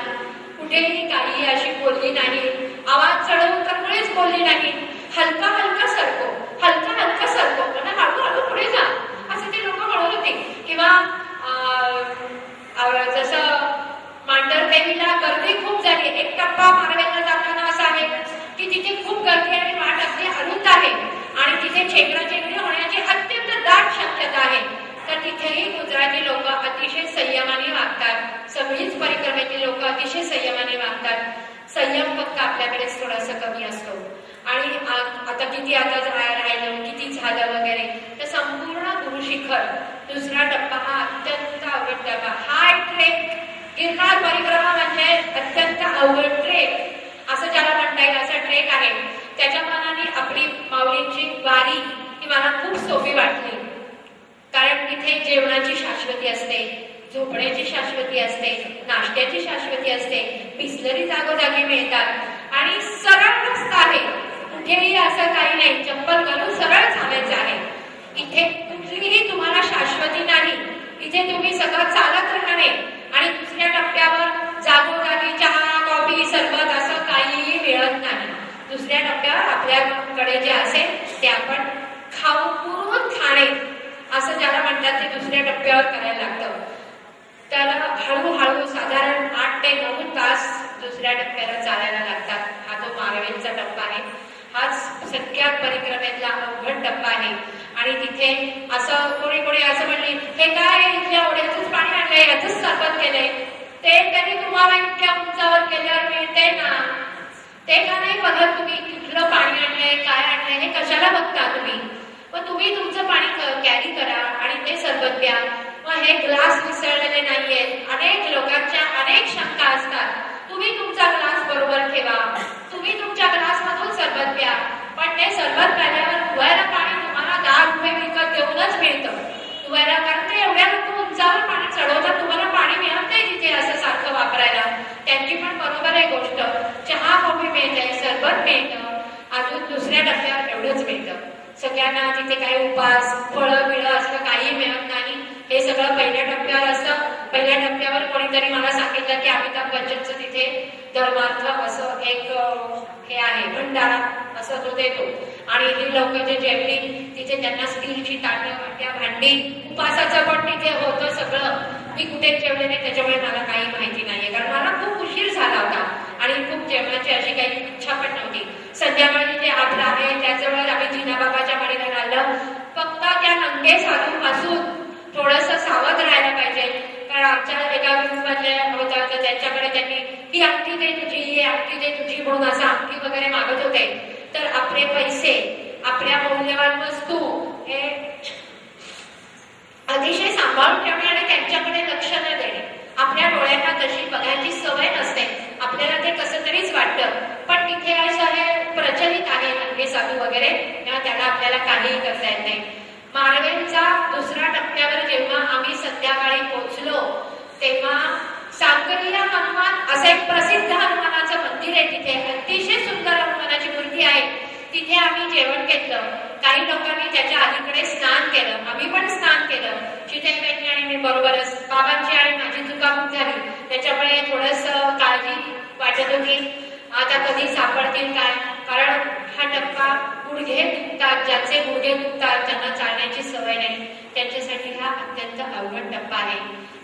[SPEAKER 1] कुठेही काही अशी बोलली नाही, आवाज चढवून तर मुळेच बोलली नाही. हलका हलका सरको, हलका हलका सरको, म्हणजे हळूहळू पुढे जा असं ते लोक म्हणत होते. किंवा जसं मांढरदेवीला गर्दी खूप झाली. एक टप्पा मार्वेलला जाताना असा आहे की तिथे खूप गर्दी आणि वाट अगदी अरुंद आहे आणि तिथे छेगडाछेगडी होण्याची अत्यंत दाट शक्यता आहे. तर तिथेही गुजराती लोक अतिशय संयमाने वागतात. सगळीच परिक्रमेची लोक अतिशय संयमाने वागतात. संयम फक्त आपल्याकडेच थोडासा कमी असतो. आणि आता किती आता राहिलं, किती झालं वगैरे, तर संपूर्ण गुरुशिखर दुसरा टप्पा हा अत्यंत अवघड टप्पा. हा ट्रेक, गिरनार परिक्रमा म्हणजे अत्यंत अवघड ट्रेक असं ज्याला म्हणता येईल, असा ट्रेक आहे. त्याच्या मनाने आपली माऊलींची वारी ही मला खूप सोपी वाटली. कारण तिथे जेवणाची शाश्वती असते, झोपण्याची शाश्वती असते, नाश्त्याची शाश्वती असते, बिस्लरी जागोजागी मिळतात आणि सरळ रस्ता आहे. कुठेही असं काही नाही चप्पल घालून सरळ चालायचं आहे. इथे कुठलीही तुम्हाला शाश्वती नाही. इथे तुम्ही सगळं चालत राहणे आणि दुसऱ्या टप्प्यावर जागोजागी चहा, कॉफी, सरबत असं काहीही मिळत नाही. दुसऱ्या टप्प्यावर आपल्याकडे जे असेल ते आपण पुरवून खाणे असं ज्याला म्हणतात ते दुसऱ्या टप्प्यावर करायला लागतं. तर हळूहळू साधारण 8 ते 9 तास दुसऱ्या टप्प्याला चालायला लागतात. हा तो मार्वेलचा टप्पा आहे. हाच सगळ्यात परिक्रमेतला अवघड टप्पा आहे. आणि तिथे असं कोणी असं म्हणले, हे काय इथल्या ओढ्यातच पाणी आणलंय, याचंच सरबत केलंय, ते तरी तुम्हाला इतक्या उंचावर केल्यावर मिळते ना. ते का नाही बघत तुम्ही कुठलं पाणी आणलंय, काय आणलंय, हे कशाला बघता तुम्ही? मग तुम्ही तुमचं पाणी कॅरी करा आणि ते सरबत प्या. मग हे ग्लास विसरलेले नाहीयेत. अनेक लोकांच्या अनेक शंका असतात. तुम्ही तुमचा ग्लास बरोबर ठेवा, तुम्ही तुमच्या ग्लासमधून सरबत प्या. पण ते सरबत प्याल्यावर धुवायला पाणी तुम्हाला 10 रुपये विकत देऊनच मिळतं धुवायला. कारण ते एवढ्या लोक उंचावर पाणी चढवतात, तुम्हाला पाणी मिळत नाही तिथे असं सारखं वापरायला. त्यांची पण बरोबर आहे गोष्ट. चहा कॉफी मिळते, सरबत मिळतं, अजून दुसऱ्या टप्प्यावर एवढंच मिळतं. सगळ्यांना तिथे काही उपास, फळं बिळं असं काही मिळत नाही. हे सगळं पहिल्या टप्प्यावर असतं. पहिल्या टप्प्यावर कोणीतरी मला सांगितलं की अमिताभ बच्चनचं तिथे धर्मार्थ असं एक हे आहे, भंडारा असं तो देतो. आणि ही लोक जे जेवली तिथे त्यांना स्टीलची ताटं, वाट्या, भांडी, उपासाचं पण तिथे होतं सगळं. मी कुठे जेवले नाही त्याच्यामुळे मला काही माहिती नाहीये, कारण मला खूप उशीर झाला होता आणि खूप जेवणाची अशी काही इच्छा पण नव्हती. संध्याकाळी जे आपलं आहे त्याजवळ आम्ही जिनाबाबाच्या मडीला घाललं. फक्त त्या नंगे हे साधू पासून थोडंसं सावध राहायला पाहिजे. कारण आमच्या एका ग्रुपमधले होता तर त्यांच्याकडे त्यांनी ही अंगठी दे तुझी, ही अंगठी दे तुझी म्हणून असं अंगठी वगैरे मागत होते. तर आपले पैसे, आपल्या मौल्यवान वस्तू हे अतिशय सांभाळून ठेवणे आणि त्यांच्याकडे लक्ष न देणे. आपल्या डोळ्यांना तशी बघायची सवय नसते, आपल्याला ते कसं तरीच वाटतं. पण तिथे असं हे प्रचलित आहे अंगे साधू वगैरे, त्याला आपल्याला काहीही करता येत नाही. मारवेलचा दुसऱ्या टप्प्यावर जेव्हा आम्ही संध्याकाळी पोहोचलो तेव्हा सांकरिया हनुमान असं एक प्रसिद्ध हनुमानाचं मंदिर आहे. तिथे अतिशय सुंदर हनुमानाची मूर्ती आहे. तिथे आम्ही जेवण घेतलं. काही लोकांनी त्याच्या अलीकडे स्नान केलं, आम्ही पण स्नान केलं. चितेबाईंनी आणि मी बरोबरच. बाबांची आणि माझी चुकामुक झाली, त्याच्यामुळे थोडस काळजी वाटत होती आता कधी सापडतील काय. कारण हा टप्पा गुडघे दुखतात, ज्याचे गुडघे दुखतात, ज्यांना चालण्याची सवय नाही, त्यांच्यासाठी हा अत्यंत अवघड टप्पा आहे.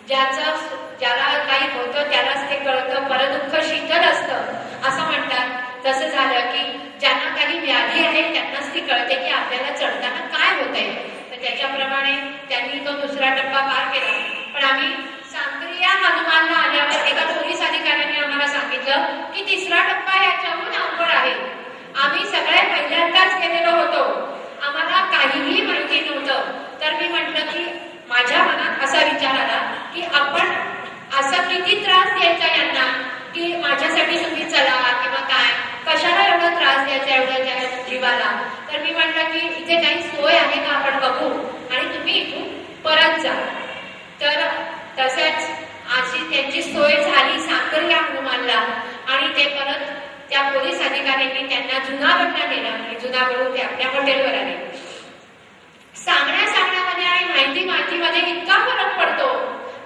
[SPEAKER 1] ज्याला काही होतं त्यालाच ते कळतं, परदुःख शीतल असतं असं म्हणतात. तसं झालं की ज्यांना काही व्याधी आहे त्यांनाच ती कळते की आपल्याला चढताना काय होतंय. तर त्याच्याप्रमाणे त्यांनी तो दुसरा टप्पा पार केला. पण आम्ही सांकरिया हनुमानला आल्यावर एका पोलीस अधिकाऱ्यांनी आम्हाला सांगितलं की तिसरा टप्पा याच्याहून अवघड आहे. आम्ही सगळे पहिल्यांदाच गेलेलो होतो, आम्हाला काहीही माहिती नव्हतं. तर मी म्हटलं की माझ्या मनात असा विचार आला की आपण असं किती त्रास द्यायचा यांना की माझ्यासाठी तुम्ही चला किंवा काय, कशाला एवढा त्रास द्यायचा एवढ्या जीवाला. तर मी म्हटलं की इथे काही सोय आहे का आपण बघू आणि तुम्ही इथून परत जा. तर तसंच अशी त्यांची सोय झाली सांकरिया हनुमानला आणि ते परत त्या पोलीस अधिकाऱ्यांनी त्यांना जुनागडला नेलं आणि जुनागडून ते आपल्या हॉटेलवर आले. सांगण्यामध्ये आणि माहितीमध्ये इतका फरक पडतो,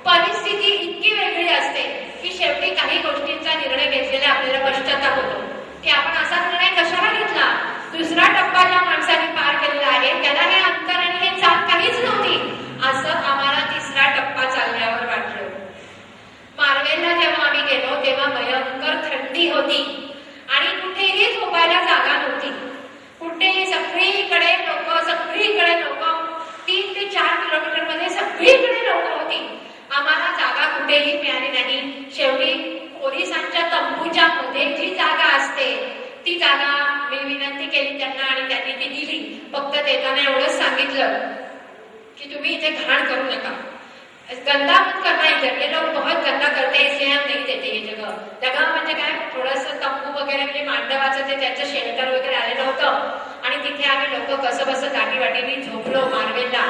[SPEAKER 1] परिस्थिती इतकी वेगळी असते की शेवटी काही गोष्टींचा निर्णय घेतलेला आपल्याला पश्चाताप होतो की आपण असा निर्णय कशाला घेतला. दुसरा टप्पा ज्या माणसाने पार केलेला आहे त्याला हे अंतर आणि हे चाल काहीच नव्हती असं आम्हाला तिसरा टप्पा चालल्यावर वाटलं. मारवेलला जेव्हा आम्ही गेलो तेव्हा भयंकर थंडी होती आणि कुठेही झोपायला जागा नव्हती. कुठेही सगळीकडे लोक 3 ते 4 किलोमीटर मध्ये सगळीकडे लोक होती. आम्हाला जागा कुठेही मिळाली नाही. शेवटी पोलिसांच्या तंबूच्या मध्ये जी जागा असते ती जागा मी विनंती केली त्यांना आणि त्यांनी ती दिली. फक्त देताना एवढंच सांगितलं की तुम्ही इथे घाण करू नका, गंदा मत करना इधर, ये लोग बहुत गंदा करते इसलिए हम नहीं देते ये जगह. जगह म्हणजे काय, थोडंसं तंबू वगैरे म्हणजे मांडवाचं ते त्याचं शेल्टर वगैरे आलेलं होतं आणि तिथे आम्ही लोक कसं बसं दाटीवाटीने झोपलो. मारवेलला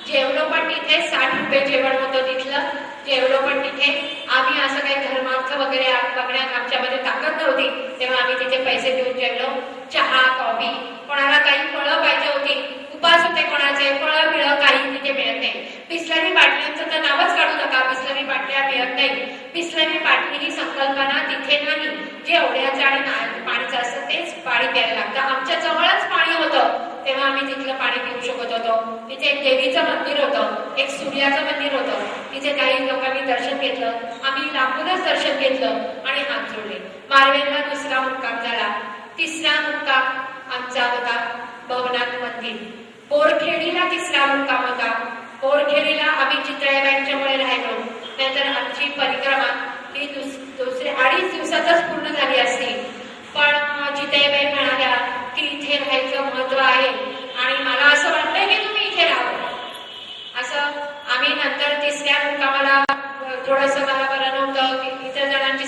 [SPEAKER 1] जेवलो पण तिथे 60 रुपये जेवण होतं तिथलं. जेवलो पण तिथे. आम्ही असं काही धर्मार्थ वगैरे बघण्यात आमच्यामध्ये ताकद नव्हती तेव्हा आम्ही तिथे पैसे देऊन जेवलो. चहा, कॉफी, कोणाला काही फळं पाहिजे होती, उपास होते कोणाचे, फळं बिळं काही तिथे मिळत नाही. बिस्लरी बाटल्यांचं तर नावच काढू नका, बिस्लरी बाटल्या मिळत नाही. बिस्लरी बाटली ही संकल्पना तिथे नाही. जे ओढ्याचं आणि पाणीचं असतं तेच पाणी प्यायला लागतं. आमच्या जवळच पाणी होतं तेव्हा आम्ही तिथलं पाणी पिऊ शकत होतो. तिथे एक देवीचं मंदिर होतं, एक सूर्याचं मंदिर होतं. तिथे काही लोकांनी दर्शन घेतलं, आम्ही लांबूनच दर्शन घेतलं आणि हात जोडले. मारवेलला दुसरा मुक्काम झाला. तिसरा मुक्काम आमचा होता भवनाथ मंदिर. बोरखेडीला तिसरा मुक्काम होता. बोरखेडीला आम्ही चितळेबाईंच्यामुळे राहिलो, नाहीतर आमची परिक्रमा ही दुसऱ्या 2.5 दिवसातच पूर्ण झाली असती. पण चितळेबाई म्हणाल्या की इथे राहायचं महत्व आहे आणि मला असं वाटलं की तुम्ही इथे राहावं. असं आम्ही नंतर तिसऱ्या मुक्कामाला थोडंसं मला बरं नव्हतं की इतर जणांची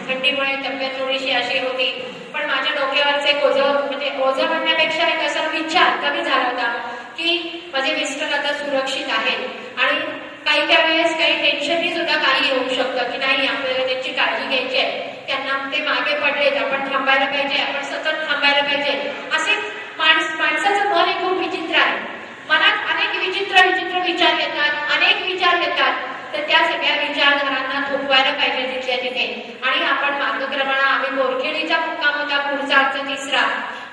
[SPEAKER 1] थंडीमुळे तब्येत थोडीशी अशी होती. पण माझ्या डोक्यावरचे ओझं म्हणण्यापेक्षा एक असा विचार कमी झाला होता की माझे मिस्टर आता सुरक्षित आहेत आणि काही वेळेस काही टेन्शननी सुद्धा काही येऊ शकतं की नाही आपल्याला त्यांची काळजी घ्यायची आहे, त्यांना ते मागे पडलेत, आपण थांबायला पाहिजे, आपण सतत थांबायला पाहिजे. असे माणसाचं मन हे खूप विचित्र आहे. मनात अनेक विचित्र विचार येतात, अनेक विचार येतात. तर त्या सगळ्या विचारधारांना थोपवायला पाहिजे तिथल्या तिथे. आणि आपण मार्गक्रमणा आम्ही बोरखेडीचा मुक्काम होता पुढचा आमचा तिसरा.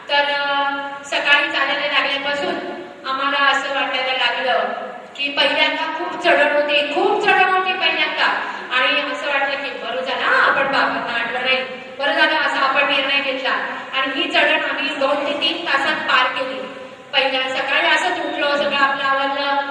[SPEAKER 1] तर सकाळी चालायला लागल्यापासून आम्हाला असं वाटायला लागलं की पहिल्यांदा खूप चढण होती पहिल्यांदा. आणि असं वाटलं की बरं झालं आपण बाबांना आणलं नाही, बरं झालं असा आपण निर्णय घेतला. आणि ही चढण आम्ही 2 ते 3 तासात पार केली. पहिल्या सकाळी असंच उठलो, सगळं आपलं आवडलं,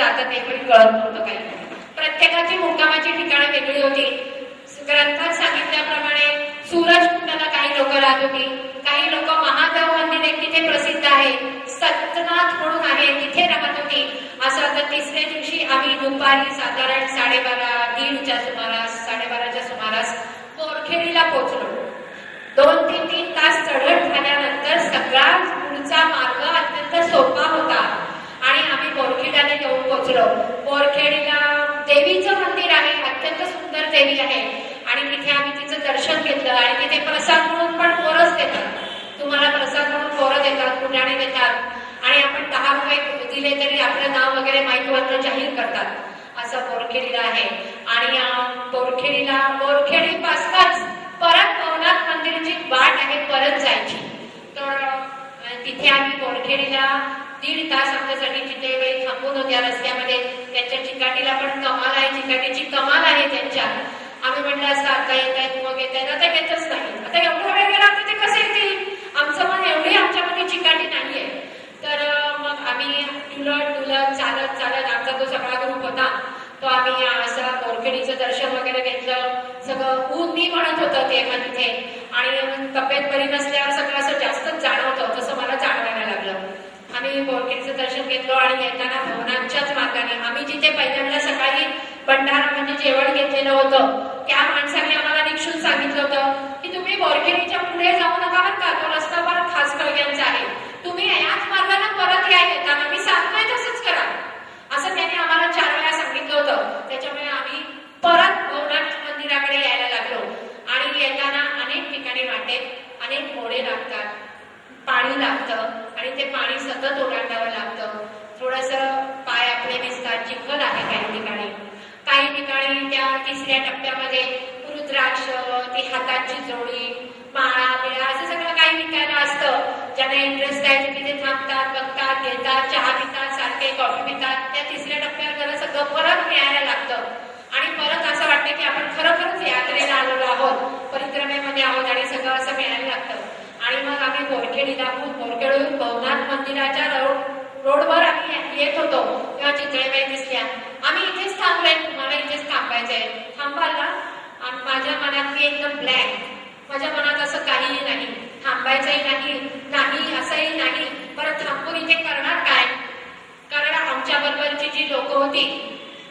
[SPEAKER 1] जातं ते पण कळत नव्हतं काही. प्रत्येकाची मुक्कामाची ठिकाणं वेगळी होती. ग्रंथात सांगितल्याप्रमाणे सूरज कुंडाला काही लोक राहत होती, काही लोक महादेव मंदिर एक तिथे प्रसिद्ध आहे, सतनाथ म्हणून आहे तिथे राहत होती. असं आता तिसऱ्या दिवशी आम्ही दुपारी साधारण 12:30च्या सुमारास 12:30च्या सुमारास बोरखेडीला पोहोचलो. 2 ते 3 तास चढत झाल्यानंतर सगळा पुढचा मार्ग अत्यंत सोपा होता आणि आम्ही बोरखेडीला येऊन पोहोचलो. बोरखेडीला देवीचं मंदिर आहे, अत्यंत सुंदर देवी आहे आणि तिथे आम्ही तिचं दर्शन घेतलं आणि तिथे प्रसाद म्हणून पण पोरच देतात. तुम्हाला प्रसाद म्हणून पोरं देतात, कुटाणे देतात आणि आपण 10 रुपये दिले तरी आपलं नाव वगैरे माईकवरनं जाहीर करतात. असं बोरखेडीला आहे. आणि बोरखेडीपासूनच परत भवनाथ मंदिराची वाट आहे परत जायची. तर तिथे आम्ही बोरखेडीला 1.5 तास आमच्यासाठी तिथे काही थांबून होत्या रस्त्यामध्ये. त्यांच्या चिकाटीला पण कमाल आहे, चिकाटीची कमाल आहे त्यांच्या. आम्ही म्हटलं असं आता येत आहेत मग येत आहेत, आता येतच नाही, आता एवढा वेळ गेला तर ते कसे येतील, आमचं मन एवढी आमच्यामध्ये चिकाटी नाहीये. तर मग आम्ही तुलत चालत चालत आमचा तो सगळा ग्रुप होता तो आम्ही असं बोरखेडीचं दर्शन वगैरे घेतलं. सगळं ऊन मी म्हणत होतं तेव्हा तिथे आणि तब्येत बरी नसल्यावर सगळं असं जास्तच जाणवतं, तसं मला जाणवायला लागलं. आम्ही बोरखेडीचं दर्शन घेतलो आणि येताना भवनांच्याच मार्गाने आम्ही जिथे पहिल्यांदा सकाळी भंडारा म्हणजे जेवण घेतलेलं होतं त्या माणसाने आम्हाला निक्षून सांगितलं होतं की तुम्ही बोरखेडीच्या पुढे जाऊ नका बरं का, तो रस्ता फार खास कळग्यांचा आहे, तुम्ही याच मार्गाने परत या येताना, मी सांगतोय तसंच करा, असं त्याने आम्हाला 4 वेळा सांगितलं होतं. त्याच्यामुळे आम्ही परत भवनाथ मंदिराकडे यायला लागलो आणि येताना अनेक ठिकाणी वाटेत अनेक मोडे लागतात, पाणी लागतं आणि ते पाणी सतत ओलांडावं लागतं. थोडंसं पाय आपले दिसतात, चिखल आहे काही ठिकाणी. काही ठिकाणी त्या 3ऱ्या टप्प्यामध्ये रुद्राक्ष, ती हाताची जोडी, माळा बिळा असं सगळं काही विकायला असतं. ज्यांना इंटरेस्ट आहे ते तिथे थांबतात, बघतात, घेतात, चहा पितात, सारखे कॉफी पितात. त्या 3ऱ्या टप्प्यावर जरा सगळं परत मिळायला लागतं आणि परत असं वाटतं की आपण खरोखरच यात्रेला आलेलो आहोत, परिक्रमेमध्ये आहोत आणि सगळं असं मिळायला लागतं. आणि मग आम्ही बोरखेडीला बोरखेडून भवनाथ मंदिराच्या रोडवर आम्ही येत होतो तेव्हा चितळेबाई दिसल्या. आम्ही इथेच थांबलोय, तुम्हाला इथेच थांबायचंय, थांबाल ना? माझ्या मनात ती एकदम ब्लँक, माझ्या मनात असं काहीही नाही, थांबायचंही नाही असंही नाही. परत थांबून इथे करणार काय? कारण आमच्या बरोबरची जी लोक होती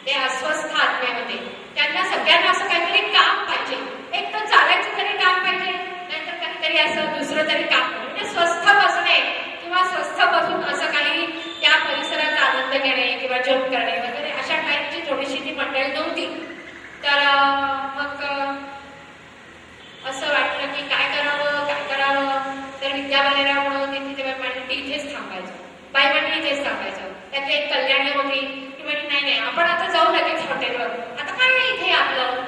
[SPEAKER 1] ते अस्वस्थ आत्मे होते. त्यांना सगळ्यांना असं काहीतरी काम पाहिजे, एक तर चालायचं तरी काम पाहिजे, नाहीतर काहीतरी असं दुसरं तरी काम पाहिजे. म्हणजे स्वस्थ बसणे किंवा स्वस्थ बसून असं काही त्या परिसराचा आनंद घेणे किंवा जप करणे वगैरे अशा टाईपची थोडीशी ती मंडळी नव्हती. तर मग असं वाटलं की काय करावं. तर विद्याबालेराव म्हणून तिथे म्हणली इथेच थांबायचं, बाई म्हणली इथेच थांबायचं. त्यातली एक कल्याणी होती, ती म्हणली नाही आपण आता जाऊ लगेच हॉटेलवर, आता काय नाही इथे आपलं,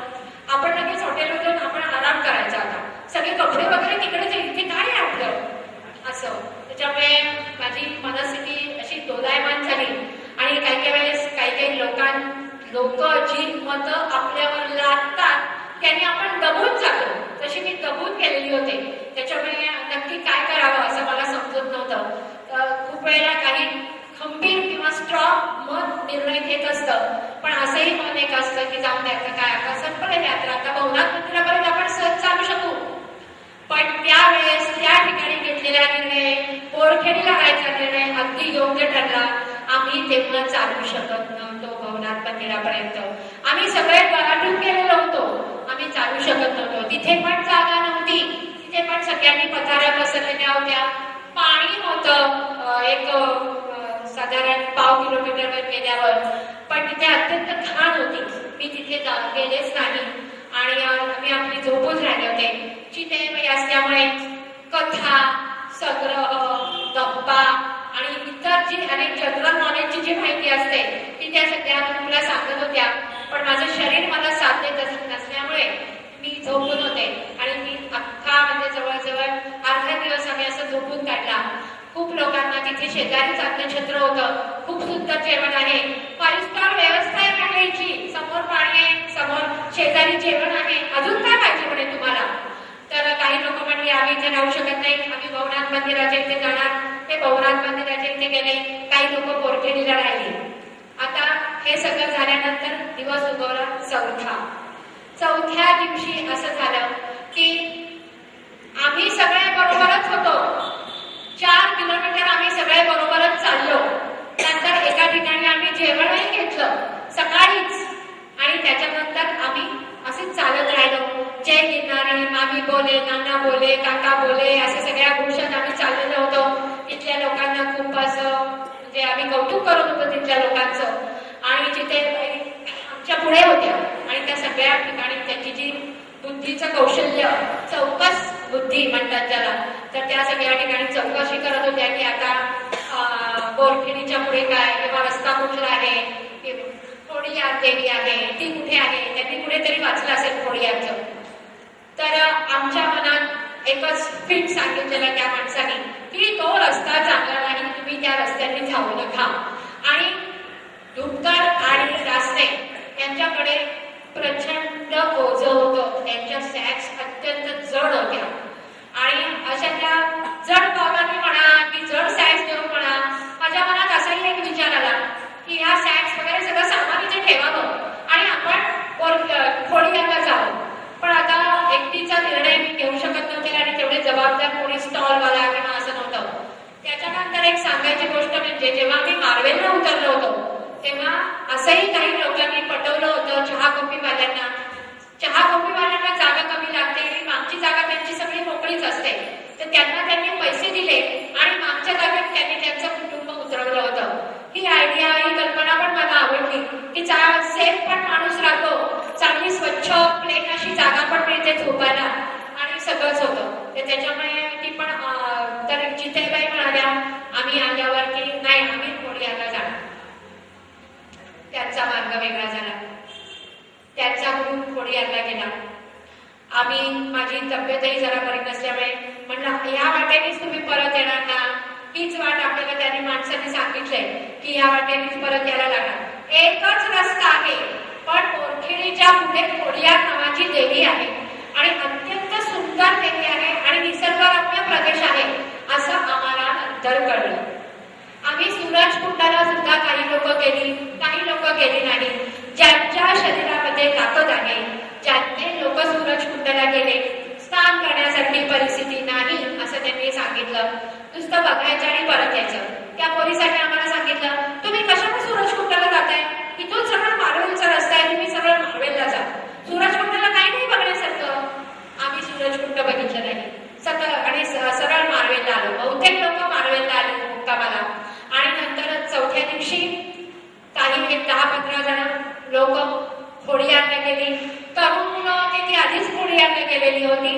[SPEAKER 1] आपण लगेच हॉटेलवर जाऊन आपण आराम करायचा, आता सगळे कपडे वगैरे तिकडेच, इथे काय आहे आपलं असं. त्याच्यामुळे माझी मनस्थिती अशी दोलायमान झाली आणि काही वेळेस काही लोक जी मतं आपल्यावर लादतात त्याने आपण दबून जातो, तशी मी दबून गेलेली होते. त्याच्यामुळे नक्की काय करावं असं मला समजत नव्हतं. खूप वेळेला काही खंबीर किंवा स्ट्रॉंग मत निर्णय घेत असतं, पण असंही मन एक असतं की जाऊन द्या काय आता संपलं यात्रा, आता भवनाथ मंदिरापर्यंत आपण सहज चालू शकू. पण त्यावेळेस त्या ठिकाणी घेतलेला निर्णय, बोरखेडीला राहायचा निर्णय अगदी योग्य ठरला. आम्ही तेव्हा चालू शकत नव्हतो भवनाथ मंदिरापर्यंत, आम्ही सगळे गलाटून गेलेलो होतो, आम्ही चालू शकत नव्हतो. तिथे पण जागा नव्हती, तिथे पण सगळ्यांनी पथाऱ्या पसरलेल्या होत्या, पाणी होतं एक साधारण 1/2 किलोमीटरवर गेल्यावर, पण तिथे अत्यंत घाण होती. मी तिथे गेलेच नाही आणि आम्ही आपली झोपूच राहिले होते. चितळेबाई असल्यामुळे कथा, संग्रह, गप्पा आणि इतर जी अनेक जनरल नॉलेजची जी माहिती असते ती त्या सगळ्या मुला सांगत होत्या. पण माझं शरीर मला साथ देत नसल्यामुळे मी झोपून होते आणि मी अख्खा म्हणजे जवळजवळ अर्धा दिवस आम्ही असं झोपून काढला. खूप लोकांना तिथे शेजारीच अन्नछत्र होतं, खूप सुंदर जेवण आहे, 5 स्टार व्यवस्था आहे राहायची, समोर पाणी आहे, समोर शेजारी जेवण आहे, अजून काय पाहिजे म्हणे तुम्हाला. तर काही लोक म्हणले आम्ही इथे राहू शकत नाही, आम्ही भवनाथ मंदिराच्या इथे जाणार. ते भवनाथ मंदिराच्या इथे गेले, काही लोक बोरखेडीला राहिले. आता हे सगळं झाल्यानंतर दिवस उगवला चौथ्या दिवशी असं झालं की आम्ही सगळे बरोबरच होतो. 4 किलोमीटर आम्ही सगळे बरोबरच चाललो. नंतर एका ठिकाणी आम्ही जेवणही घेतलं सकाळीच आणि त्याच्यानंतर आम्ही असेच चालत राहिलो. जय गिरणारी, मामी बोले, नाना बोले, काका बोले, असे सगळ्या घोषात आम्ही चाललेलो होतो. तिथल्या लोकांना खूप असं म्हणजे आम्ही कौतुक करत होतो तिथल्या लोकांचं. आणि जिथे आमच्या पुढे होत्या आणि त्या सगळ्या ठिकाणी त्यांची जी बुद्धीचं कौशल्य, चौकस बुद्धी म्हणतात त्याला, तर त्या सगळ्या ठिकाणी चौकशी करत होत्या की आता बोरखेडीच्या पुढे काय, किंवा रस्ता कुठला आहे, खोडियार देवी आहे ती कुठे आहे. त्यांनी कुठेतरी वाचलं असेल खोडियारचं. तर आमच्या मनात एकच फिट सांगितलेलं त्या माणसाने की तो रस्ता चांगला नाही, तुम्ही त्या रस्त्याने जाऊ नका. आणि धुपकर आणि रास्ते यांच्याकडे प्रचंड ओझं होतं. त्यांच्या सॅक्स अत्यंत जड होत्या आणि अशा त्या जड पावलांनी म्हणा की जड सॅक्स घेऊन म्हणा, माझ्या मनात असाही एक विचार आला की ह्या सॅक्स वगैरे सगळं सामान इथे ठेवावं आणि आपण खोडियारला जावं. पण आता एकटीचा निर्णय मी घेऊ शकत नव्हते आणि तेवढे जबाबदार कोणी स्टॉलवाला किंवा असं नव्हतं. त्याच्यानंतर एक सांगायची गोष्ट म्हणजे जेव्हा मी मार्वेलला उतरलो होतो तेव्हा असंही काही लोकांनी पटवलं होतं चहा कॉफीवाल्यांना जागा कमी लागते आणि मागची जागा त्यांची सगळी मोकळीच असते. तर त्यांनी पैसे दिले आणि मागच्या जागेत त्यांनी त्यांचं कुटुंब उतरवलं होतं. ही आयडिया, ही कल्पना पण मला आवडली की सेफ पण माणूस राहतो, चांगली स्वच्छ प्लेन अशी जागा पण मिळते झोपायला आणि सगळंच होतं. तर त्याच्यामुळे ती पण तर जिथे काही म्हणाल्या आम्ही आल्यावर की नाही आम्ही खोडियारला जाणार. त्यांचा मार्ग वेगळा झाला, त्यांचा ग्रुप खोडियारला गेला. माझी तब्येतही जरा बरी नसल्यामुळे म्हणलं या वाटेनेच तुम्ही परत येणार ना, हीच वाट आपल्याला त्यांनी माणसाने सांगितलंय की या वाटेनेच परत यायला लागणार. एकच रस्ता आहे, पण बोरखेडीच्या पुढे खोडियार नावाची देवी आहे आणि अत्यंत सुंदर देवी आहे आणि निसर्गरम्य प्रदेश आहे असं आम्हाला नंतर कळलं. आम्ही सूरजकुंडाला सुद्धा काही लोक गेली नाही. ज्यांच्या शरीरामध्ये ताकद आहे, ज्यांचे लोक सूरजकुंडाला गेले, स्नान करण्यासाठी परिस्थिती नाही असं त्यांनी सांगितलं. नुसतं बघायचं आणि परत यायचं. त्या पोलिसांनी आम्हाला सांगितलं तुम्ही कशाला सूरजकुंडाला जाताय, इथून सगळं मालवणचा रस्ता आहे, तुम्ही सगळं मालवणला जा, सूरजकुंडाला काही नाही बघण्यासारखं. आम्ही सूरजकुंड बघितलं नाही आणि सरळ मालवणला आलो. बहुतेक लोक मालवणला आले मुक्कामाला. आणि नंतर चौथ्या दिवशी काही 10-15 जण लोक खोडियारला गेली. तरुण मुलं होती ती आधीच खोडियारला गेलेली होती